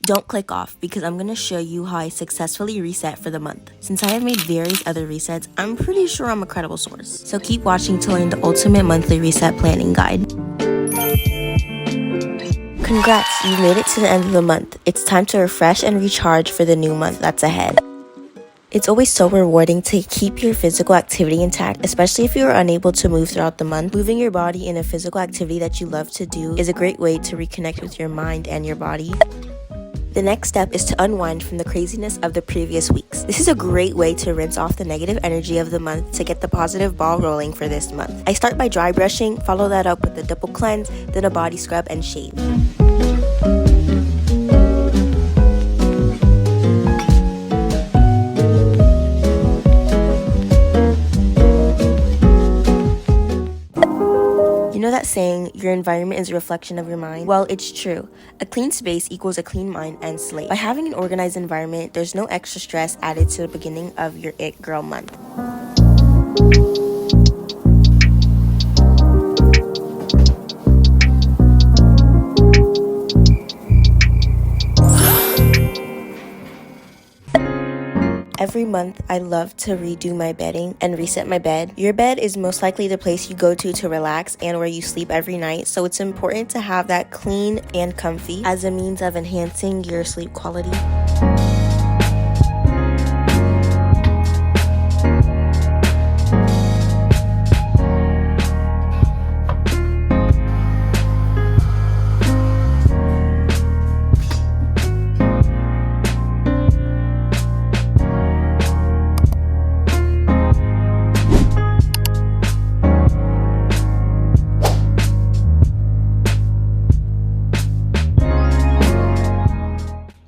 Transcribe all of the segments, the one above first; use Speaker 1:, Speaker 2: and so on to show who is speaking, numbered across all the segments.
Speaker 1: Don't click off because I'm gonna show you how I successfully reset for the month. Since I have made various other resets, I'm pretty sure I'm a credible source. So keep watching to learn the ultimate monthly reset planning guide. Congrats, you made it to the end of the month. It's time to refresh and recharge for the new month that's ahead. It's always so rewarding to keep your physical activity intact, especially if you are unable to move throughout the month. Moving your body in a physical activity that you love to do is a great way to reconnect with your mind and your body. The next step is to unwind from the craziness of the previous weeks. This is a great way to rinse off the negative energy of the month to get the positive ball rolling for this month. I start by dry brushing, follow that up with a double cleanse, then a body scrub and shave. You know that saying, your environment is a reflection of your mind? Well, it's true. A clean space equals a clean mind and slate. By having an organized environment, there's no extra stress added to the beginning of your It Girl month. Every month, I love to redo my bedding and reset my bed. Your bed is most likely the place you go to relax and where you sleep every night, so it's important to have that clean and comfy as a means of enhancing your sleep quality.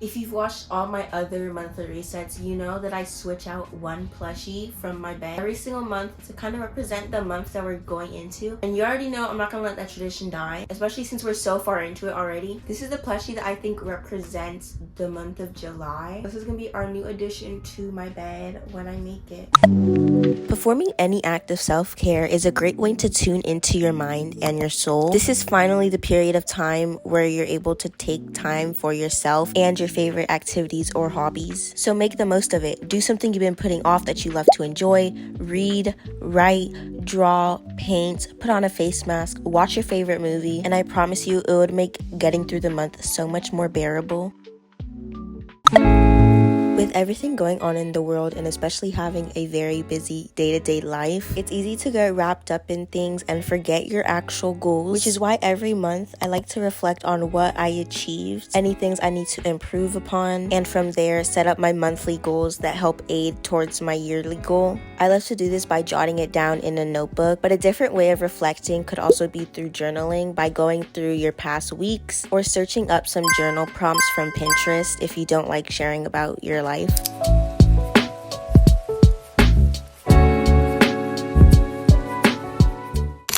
Speaker 1: If you've watched all my other monthly resets, you know that I switch out one plushie from my bed every single month to kind of represent the month that we're going into. And you already know I'm not gonna let that tradition die, especially since we're so far into it already. This is the plushie that I think represents the month of July. This is gonna be our new addition to my bed when I make it. Performing any act of self-care is a great way to tune into your mind and your soul. This is finally the period of time where you're able to take time for yourself and your favorite activities or hobbies. So make the most of it. Do something you've been putting off that you love to enjoy. Read, write, draw, paint, put on a face mask, watch your favorite movie, and I promise you it would make getting through the month so much more bearable. With everything going on in the world and especially having a very busy day-to-day life, it's easy to get wrapped up in things and forget your actual goals, which is why every month I like to reflect on what I achieved, any things I need to improve upon, and from there set up my monthly goals that help aid towards my yearly goal. I love to do this by jotting it down in a notebook, but a different way of reflecting could also be through journaling by going through your past weeks or searching up some journal prompts from Pinterest if you don't like sharing about your life.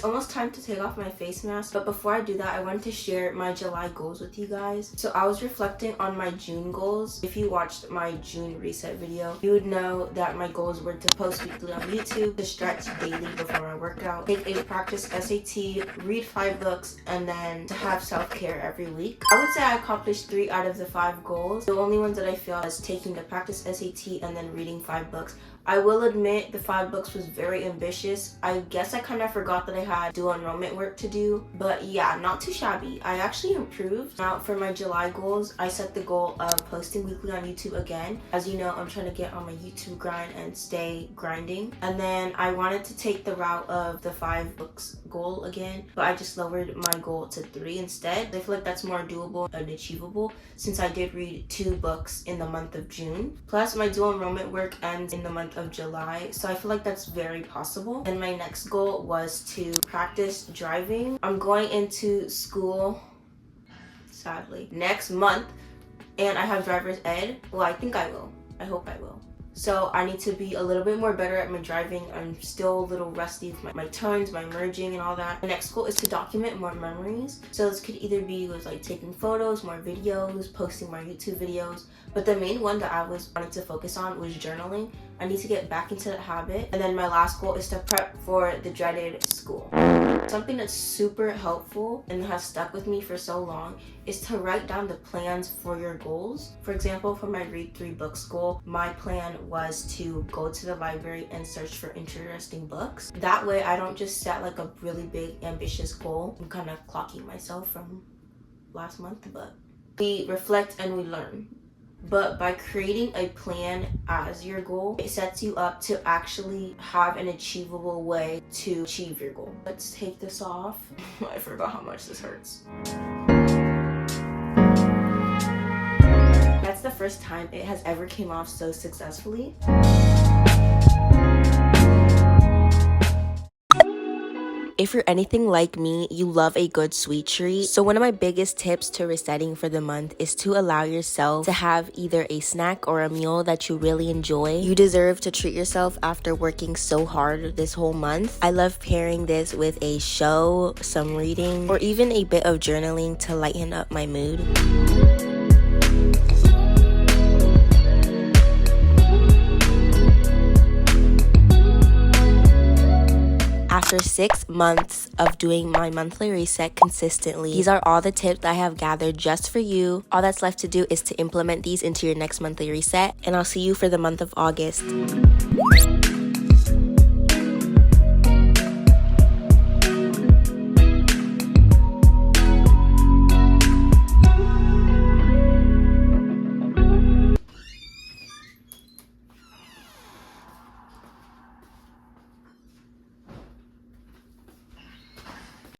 Speaker 1: Almost time to take off my face mask, but before I do that, I wanted to share my July goals with you guys. So I was reflecting on my June goals. If you watched my June reset video, you would know that my goals were to post weekly on YouTube, to stretch daily before my workout, take a practice SAT, read 5 books, and then to have self-care every week. I would say I accomplished 3 out of the 5 goals. The only ones that I failed was taking the practice SAT and then reading 5 books. I will admit the 5 books was very ambitious. I guess I kind of forgot that I had dual enrollment work to do, but yeah, not too shabby. I actually improved. Now for my July goals, I set the goal of posting weekly on YouTube again. As you know, I'm trying to get on my YouTube grind and stay grinding. And then I wanted to take the route of the 5 books goal again, but I just lowered my goal to 3 instead. I feel like that's more doable and achievable since I did read 2 books in the month of June. Plus my dual enrollment work ends in the month of July, so I feel like that's very possible. And my next goal was to practice driving. I'm going into school, sadly, next month, and I have driver's ed. Well, I think I will. I hope I will. So I need to be a little bit more better at my driving. I'm still a little rusty with my turns, my merging and all that. My next goal is to document more memories. So this could either be with like taking photos, more videos, posting more YouTube videos. But the main one that I was wanting to focus on was journaling. I need to get back into that habit. And then my last goal is to prep for the dreaded school. Something that's super helpful and has stuck with me for so long is to write down the plans for your goals. For example, for my read 3 books goal, my plan was to go to the library and search for interesting books. That way I don't just set like a really big ambitious goal. I'm kind of clocking myself from last month, but we reflect and we learn. But by creating a plan as your goal, it sets you up to actually have an achievable way to achieve your goal. Let's take this off. I forgot how much this hurts. That's the first time it has ever came off so successfully. If you're anything like me, you love a good sweet treat. So one of my biggest tips to resetting for the month is to allow yourself to have either a snack or a meal that you really enjoy. You deserve to treat yourself after working so hard this whole month. I love pairing this with a show, some reading, or even a bit of journaling to lighten up my mood. After 6 months of doing my monthly reset consistently, these are all the tips that I have gathered just for you. All that's left to do is to implement these into your next monthly reset, and I'll see you for the month of August.